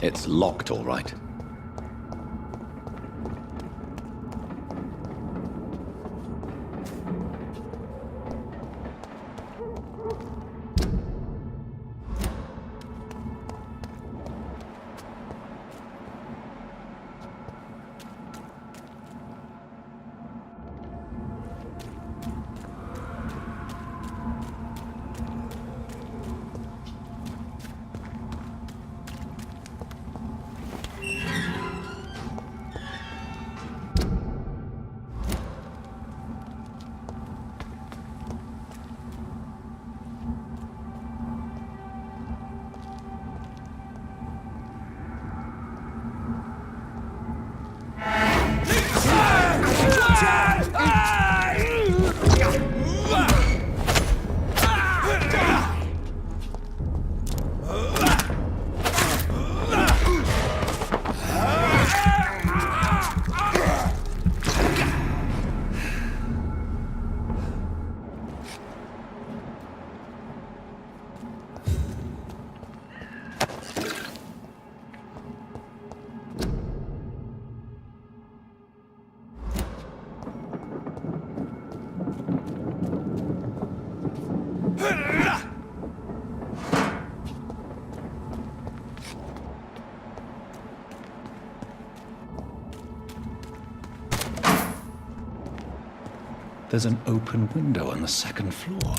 It's locked, all right. There's an open window on the second floor.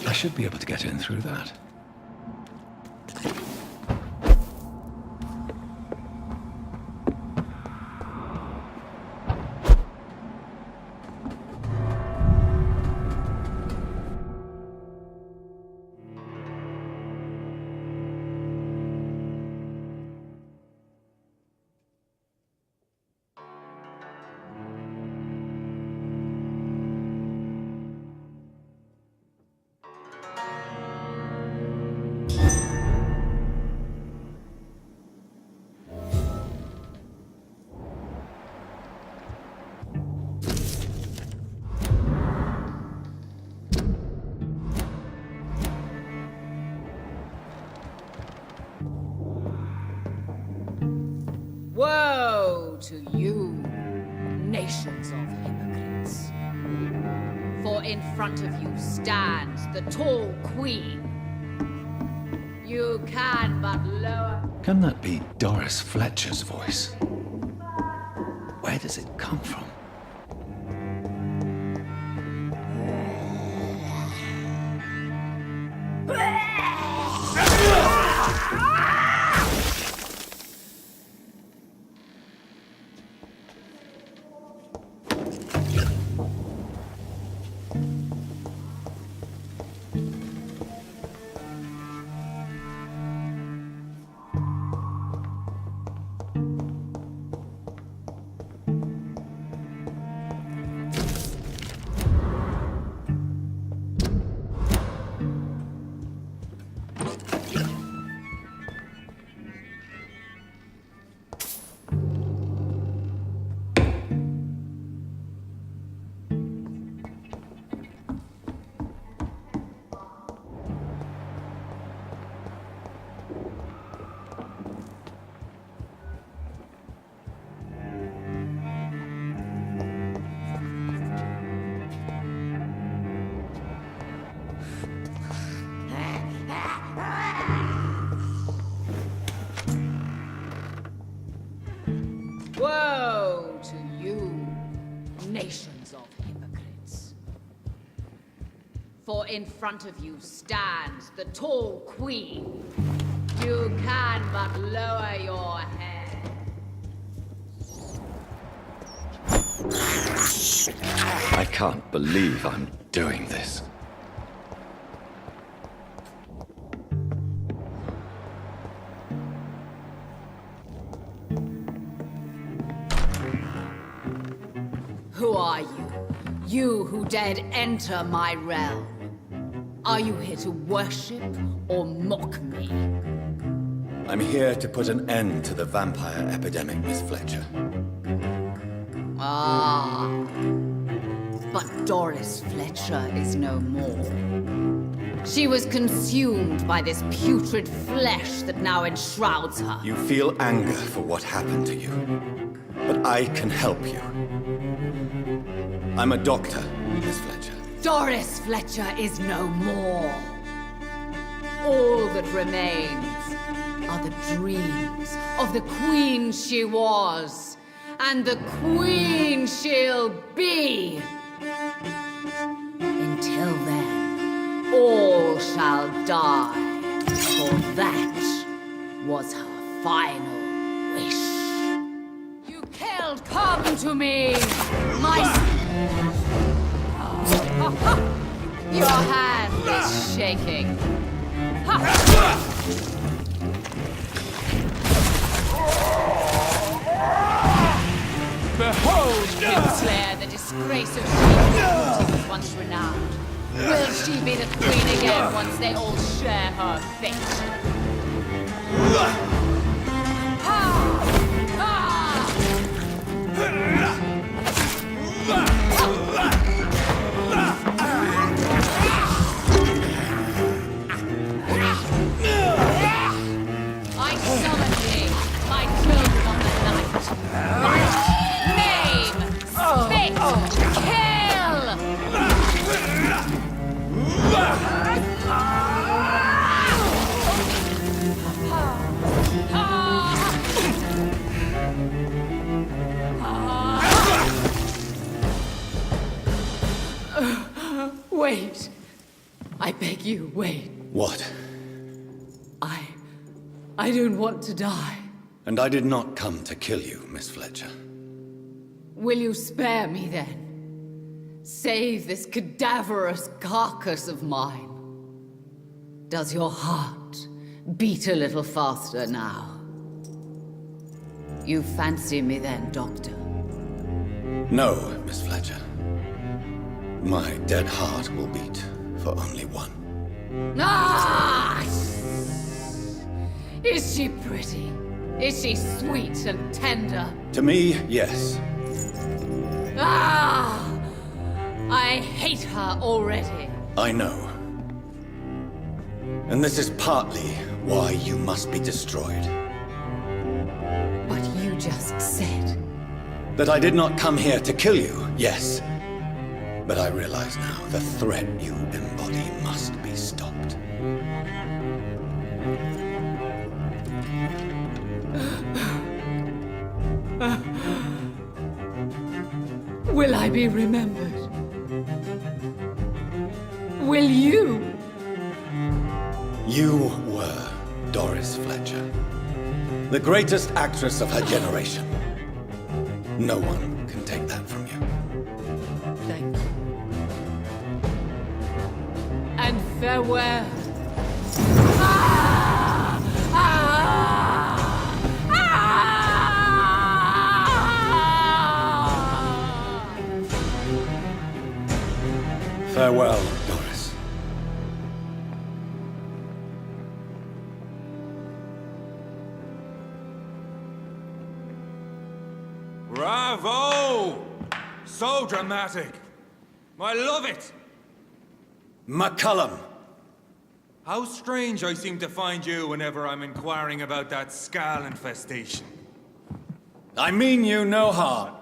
I should be able to get in through that. Woe to you, nations of hypocrites. For in front of you stands the tall queen. You can but lower... Can that be Doris Fletcher's voice? Where does it come from? Woe to you, nations of hypocrites. For in front of you stands the tall queen. You can but lower your head. I can't believe I'm doing this. Who are you? You who dared enter my realm. Are you here to worship or mock me? I'm here to put an end to the vampire epidemic, Miss Fletcher. Ah. But Doris Fletcher is no more. She was consumed by this putrid flesh that now enshrouds her. You feel anger for what happened to you. But I can help you. I'm a doctor, Miss Fletcher. Doris Fletcher is no more. All that remains are the dreams of the queen she was, and the queen she'll be. Until then, all shall die, for that was her final wish. You killed, come to me, my... Your hand is shaking. Behold, Kingslayer, the disgrace of she was once renowned. Will she be the queen again once they all share her fate? I summon thee, my children of the night. Fight, maim, spit, kill! Wait. I beg you, wait. What? I don't want to die. And I did not come to kill you, Miss Fletcher. Will you spare me then? Save this cadaverous carcass of mine. Does your heart beat a little faster now? You fancy me then, Doctor? No, Miss Fletcher. My dead heart will beat for only one. Ah! Is she pretty? Is she sweet and tender? To me, yes. Ah! I hate her already. I know. And this is partly why you must be destroyed. But you just said... That I did not come here to kill you, yes. But I realize now the threat you embody must be stopped. Will I be remembered? Will you? You were Doris Fletcher, the greatest actress of her generation. No one can take that from you. Thank you. And farewell. Ah! Ah! Ah! Farewell, Doris. Bravo! So dramatic. I love it. McCullum! How strange I seem to find you whenever I'm inquiring about that skull infestation. I mean you no harm.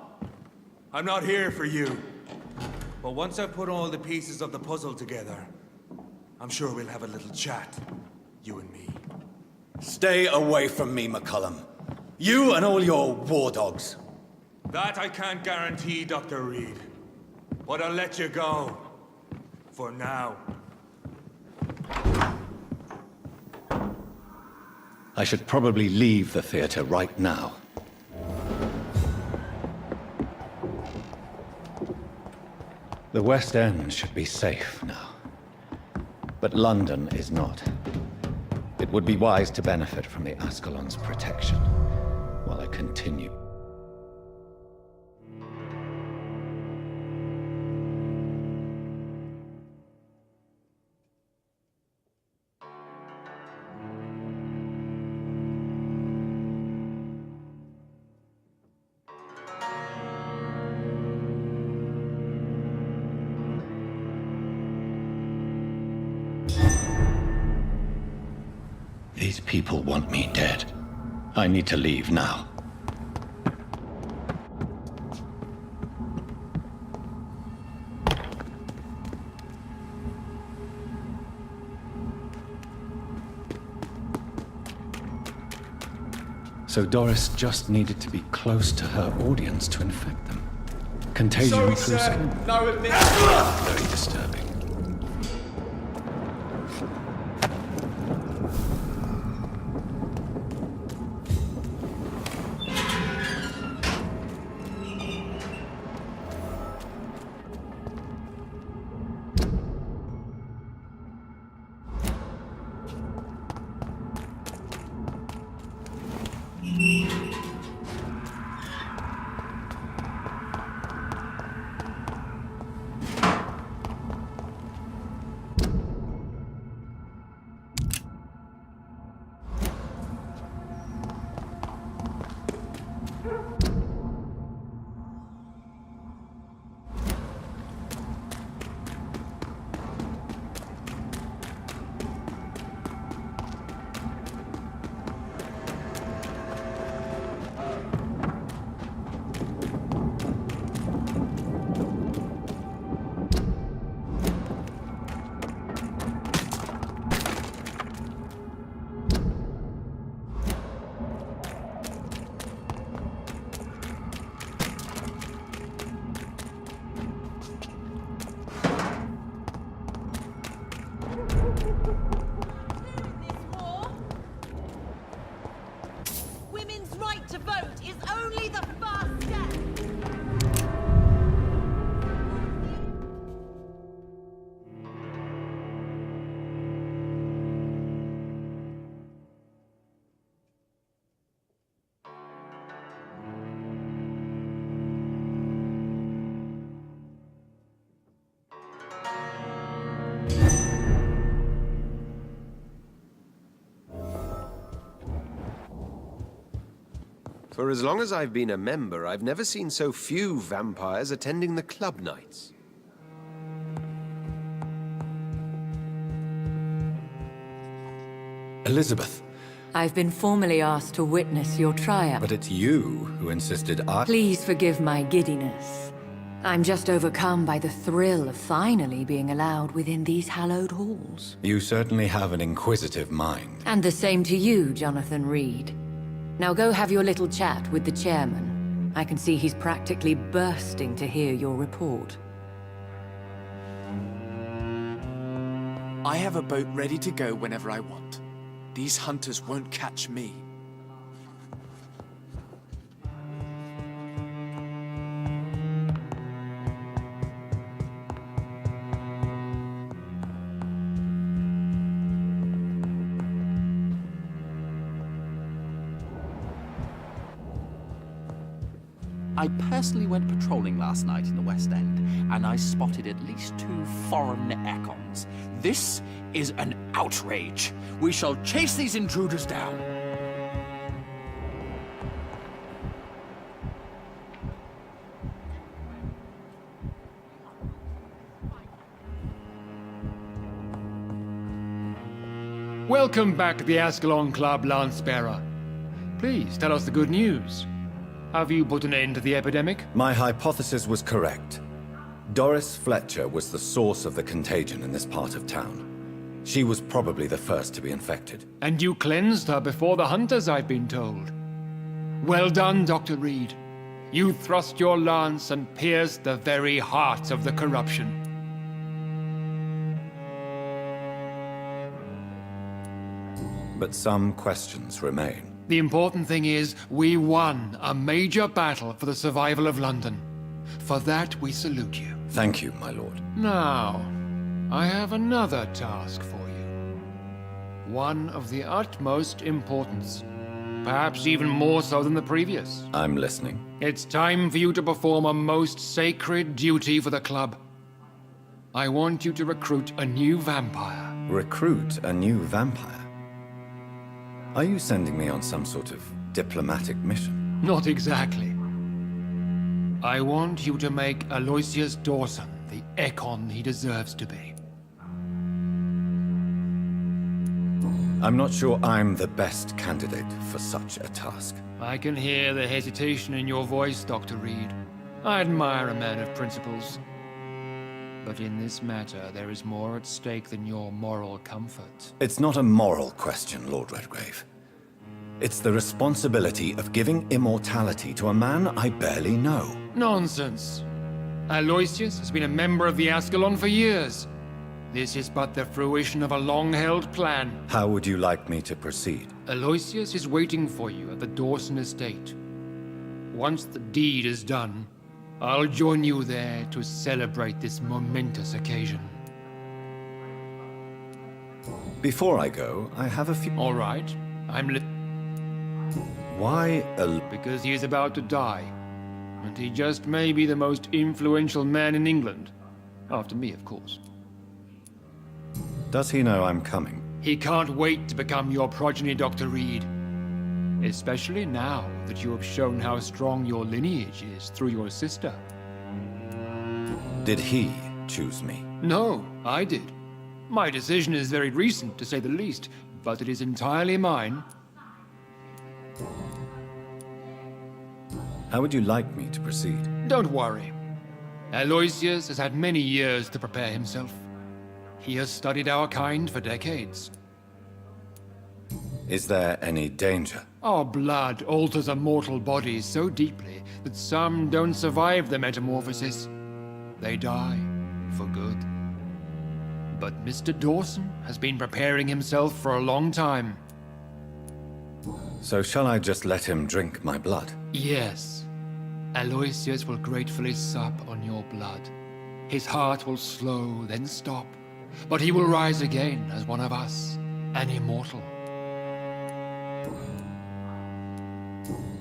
I'm not here for you. But once I've put all the pieces of the puzzle together, I'm sure we'll have a little chat, you and me. Stay away from me, McCullum. You and all your war dogs. That I can't guarantee, Dr. Reed. But I'll let you go. For now. I should probably leave the theater right now. The West End should be safe now. But London is not. It would be wise to benefit from the Ascalon's protection, while I continue. These people want me dead. I need to leave now. So Doris just needed to be close to her audience to infect them. Contagion through skin. No admission. Very disturbing. Women's right to vote is only the first step. For as long as I've been a member, I've never seen so few vampires attending the club nights. Elizabeth, I've been formally asked to witness your triumph. but it's you who insisted I... Please forgive my giddiness. I'm just overcome by the thrill of finally being allowed within these hallowed halls. You certainly have an inquisitive mind. And the same to you, Jonathan Reed. Now go have your little chat with the chairman. I can see he's practically bursting to hear your report. I have a boat ready to go whenever I want. These hunters won't catch me. I personally went patrolling last night in the West End, and I spotted at least 2 foreign econs. This is an outrage. We shall chase these intruders down. Welcome back to the Ascalon Club, Lance-Bearer. Please, tell us the good news. Have you put an end to the epidemic? My hypothesis was correct. Doris Fletcher was the source of the contagion in this part of town. She was probably the first to be infected. And you cleansed her before the hunters, I've been told. Well done, Dr. Reed. You thrust your lance and pierced the very heart of the corruption. But some questions remain. The important thing is, we won a major battle for the survival of London. For that, we salute you. Thank you, my lord. Now, I have another task for you. One of the utmost importance. Perhaps even more so than the previous. I'm listening. It's time for you to perform a most sacred duty for the club. I want you to recruit a new vampire. Recruit a new vampire? Are you sending me on some sort of diplomatic mission? Not exactly. I want you to make Aloysius Dawson the Ekon he deserves to be. I'm not sure I'm the best candidate for such a task. I can hear the hesitation in your voice, Dr. Reed. I admire a man of principles. But in this matter, there is more at stake than your moral comfort. It's not a moral question, Lord Redgrave. It's the responsibility of giving immortality to a man I barely know. Nonsense. Aloysius has been a member of the Ascalon for years. This is but the fruition of a long-held plan. How would you like me to proceed? Aloysius is waiting for you at the Dawson estate. Once the deed is done, I'll join you there to celebrate this momentous occasion. Before I go, I have a few... All right, Why because he is about to die, and he just may be the most influential man in England. After me, of course. Does he know I'm coming? He can't wait to become your progeny, Dr. Reed. Especially now that you have shown how strong your lineage is through your sister. Did he choose me? No, I did. My decision is very recent, to say the least, but it is entirely mine. How would you like me to proceed? Don't worry. Aloysius has had many years to prepare himself. He has studied our kind for decades. Is there any danger? Our blood alters a mortal body so deeply that some don't survive the metamorphosis. They die for good. But Mr. Dawson has been preparing himself for a long time. So shall I just let him drink my blood? Yes. Aloysius will gratefully sup on your blood. His heart will slow, then stop. But he will rise again as one of us, an immortal.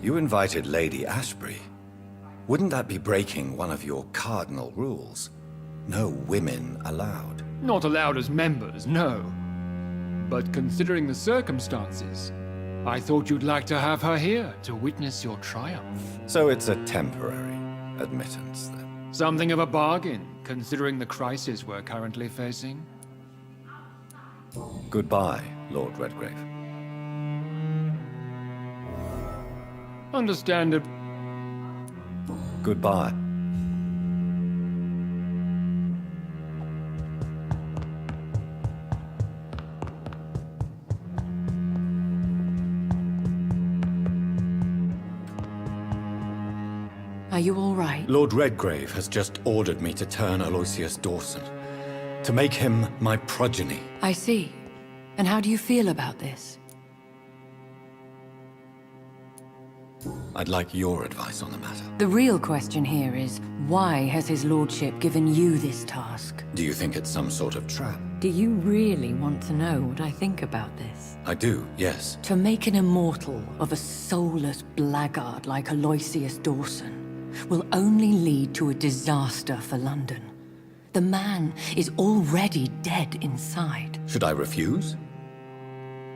You invited Lady Ashbury. Wouldn't that be breaking one of your cardinal rules? No women allowed. Not allowed as members, no. But considering the circumstances, I thought you'd like to have her here to witness your triumph. So it's a temporary admittance, then. Something of a bargain, considering the crisis we're currently facing. Goodbye, Lord Redgrave. Understandable. Goodbye. Are you all right? Lord Redgrave has just ordered me to turn Aloysius Dawson. To make him my progeny. I see. And how do you feel about this? I'd like your advice on the matter. The real question here is, why has his lordship given you this task? Do you think it's some sort of trap? Do you really want to know what I think about this? I do, yes. To make an immortal of a soulless blackguard like Aloysius Dawson will only lead to a disaster for London. The man is already dead inside. Should I refuse?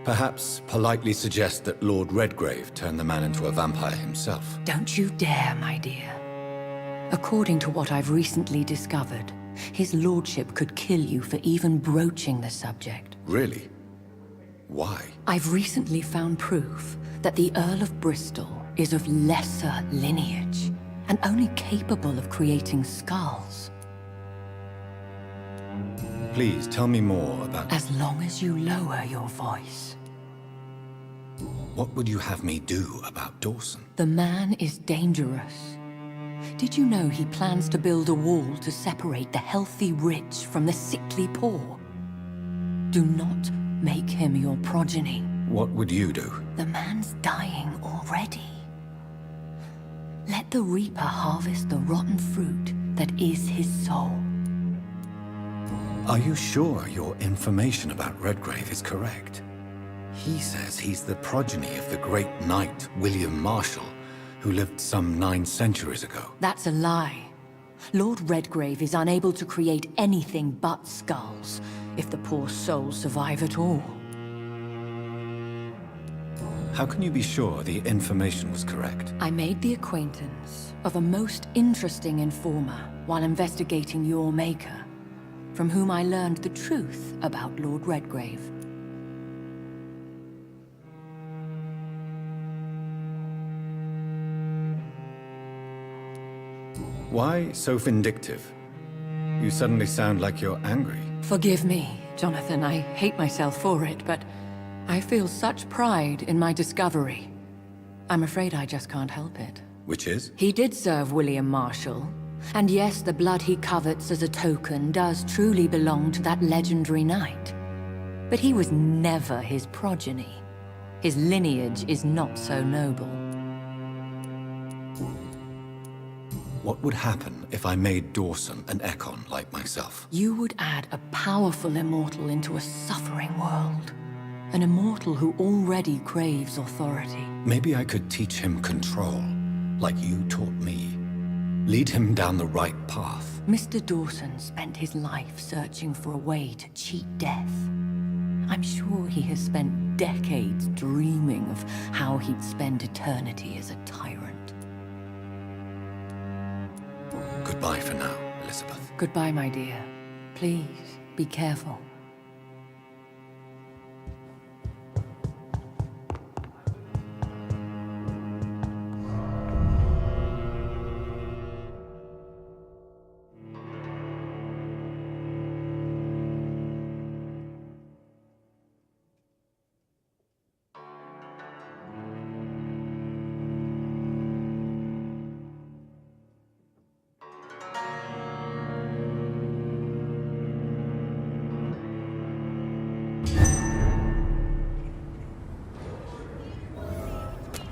Perhaps politely suggest that Lord Redgrave turn the man into a vampire himself. Don't you dare, my dear. According to what I've recently discovered, his lordship could kill you for even broaching the subject. Really? Why? I've recently found proof that the Earl of Bristol is of lesser lineage and only capable of creating skulls. Please tell me more about... As long as you lower your voice. What would you have me do about Dawson? The man is dangerous. Did you know he plans to build a wall to separate the healthy rich from the sickly poor? Do not make him your progeny. What would you do? The man's dying already. Let the Reaper harvest the rotten fruit that is his soul. Are you sure your information about Redgrave is correct? He says he's the progeny of the great knight William Marshall, who lived some 9 centuries ago. That's a lie. Lord Redgrave is unable to create anything but skulls, if the poor souls survive at all. How can you be sure the information was correct? I made the acquaintance of a most interesting informer while investigating your maker, from whom I learned the truth about Lord Redgrave. Why so vindictive? You suddenly sound like you're angry. Forgive me, Jonathan. I hate myself for it, but I feel such pride in my discovery. I'm afraid I just can't help it. Which is? He did serve William Marshall. And yes, the blood he covets as a token does truly belong to that legendary knight. But he was never his progeny. His lineage is not so noble. What would happen if I made Dawson an Ekon like myself? You would add a powerful immortal into a suffering world. An immortal who already craves authority. Maybe I could teach him control, like you taught me. Lead him down the right path. Mr. Dawson spent his life searching for a way to cheat death. I'm sure he has spent decades dreaming of how he'd spend eternity as a tyrant. Goodbye for now, Elizabeth. Goodbye, my dear. Please, be careful.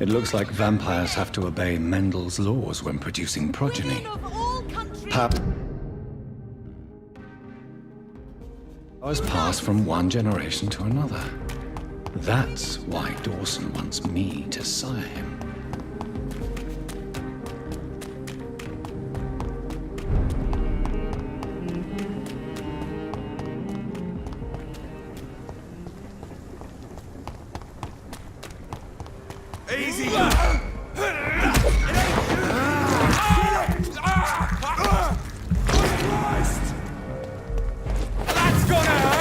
It looks like vampires have to obey Mendel's laws when producing progeny. Powers pass from one generation to another. That's why Dawson wants me to sire him. Easy! That's gonna hurt!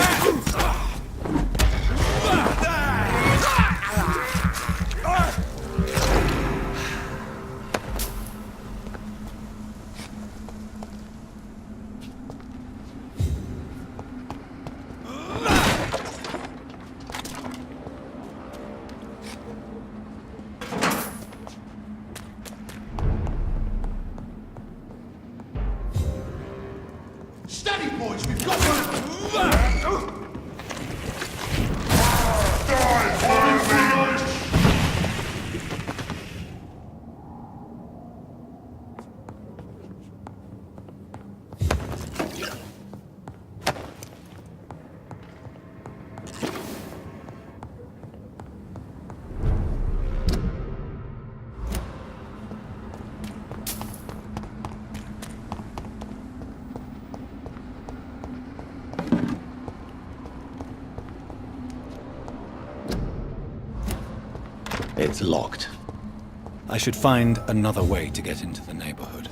Steady, boys, we've got one! It's locked. I should find another way to get into the neighborhood.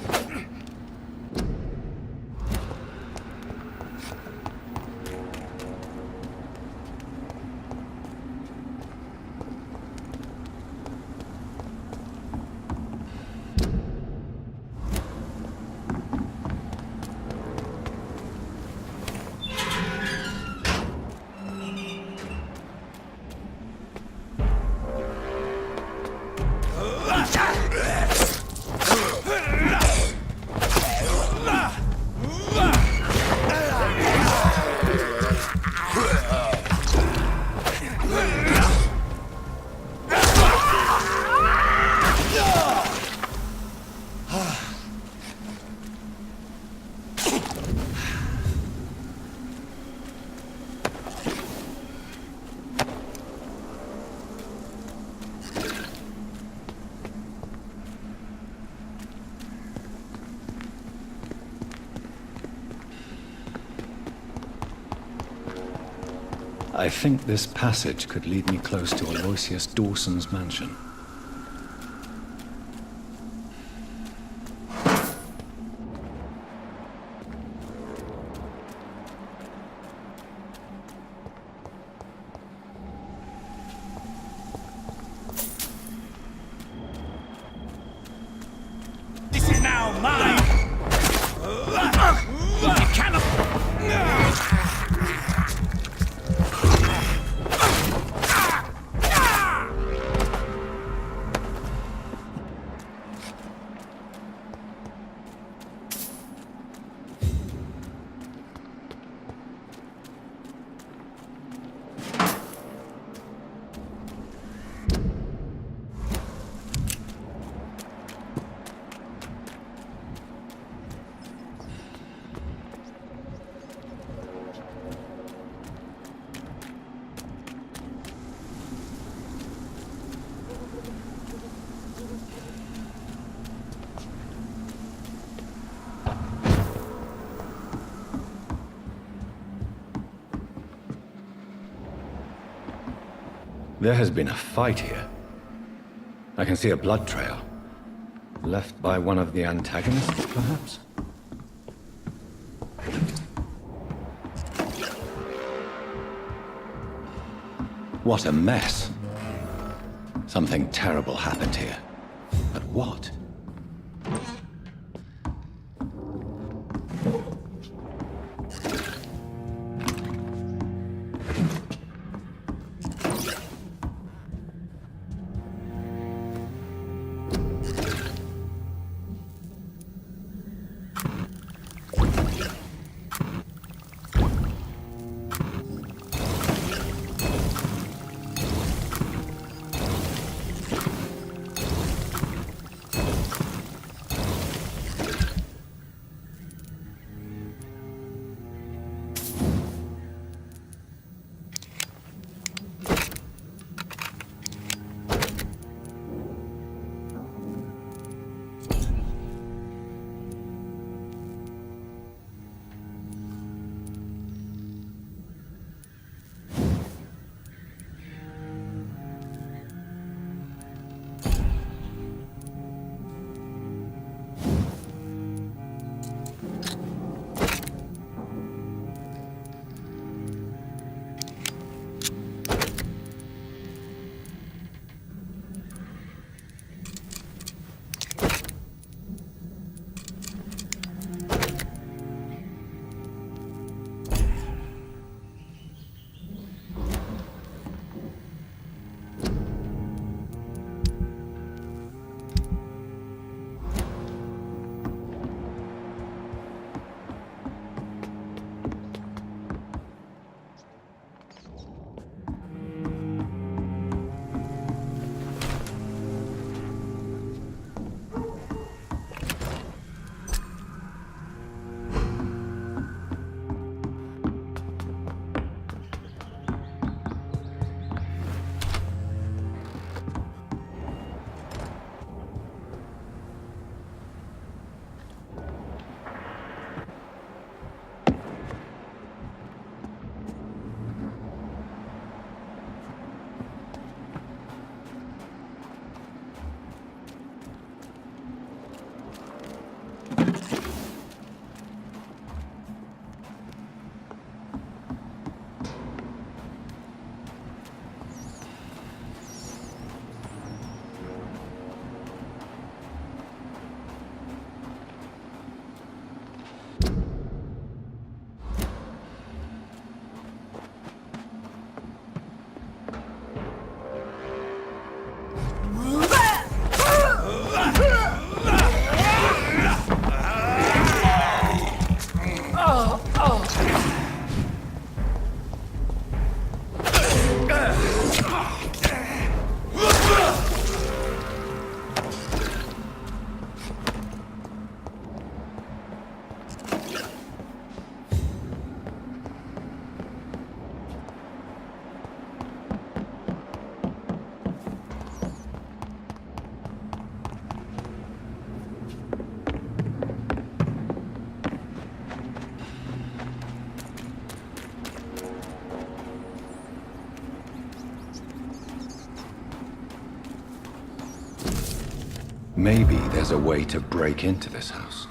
I think this passage could lead me close to Aloysius Dawson's mansion. This is now mine! You cannot... There has been a fight here. I can see a blood trail. Left by one of the antagonists, perhaps? What a mess. Something terrible happened here. But what? Maybe there's a way to break into this house.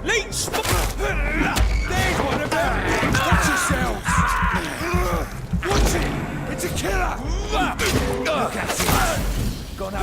Leech! There's one of them! Watch yourselves! Watch it! It's a killer! Look at it! Gonna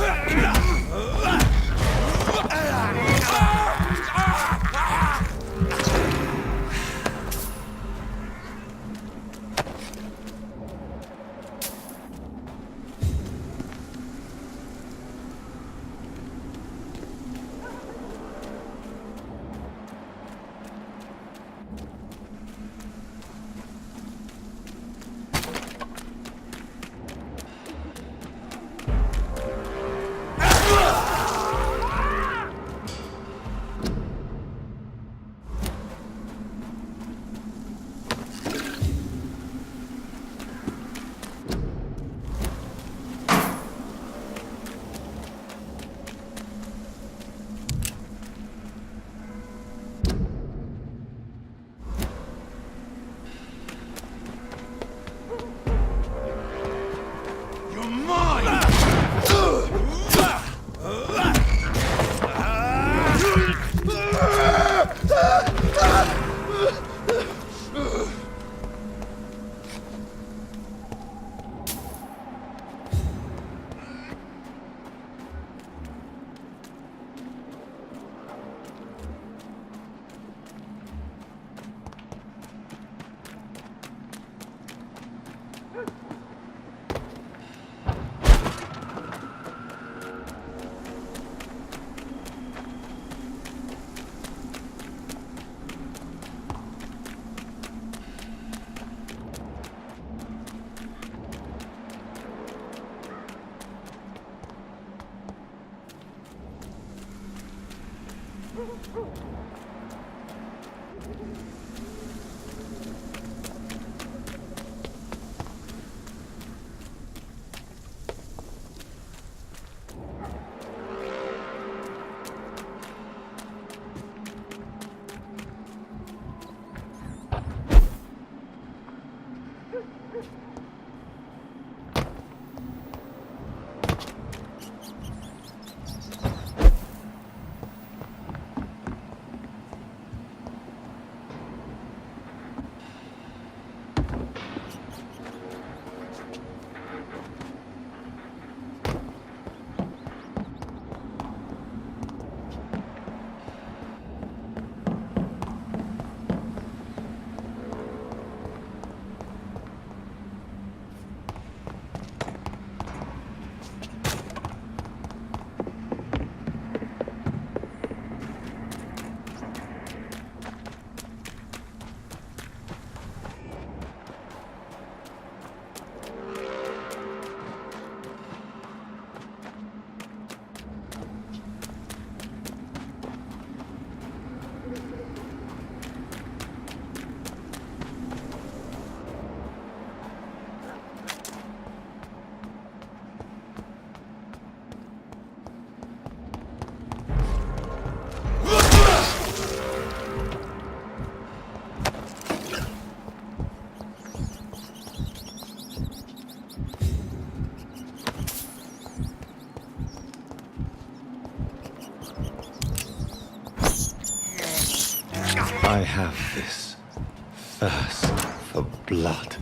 I have this thirst for blood.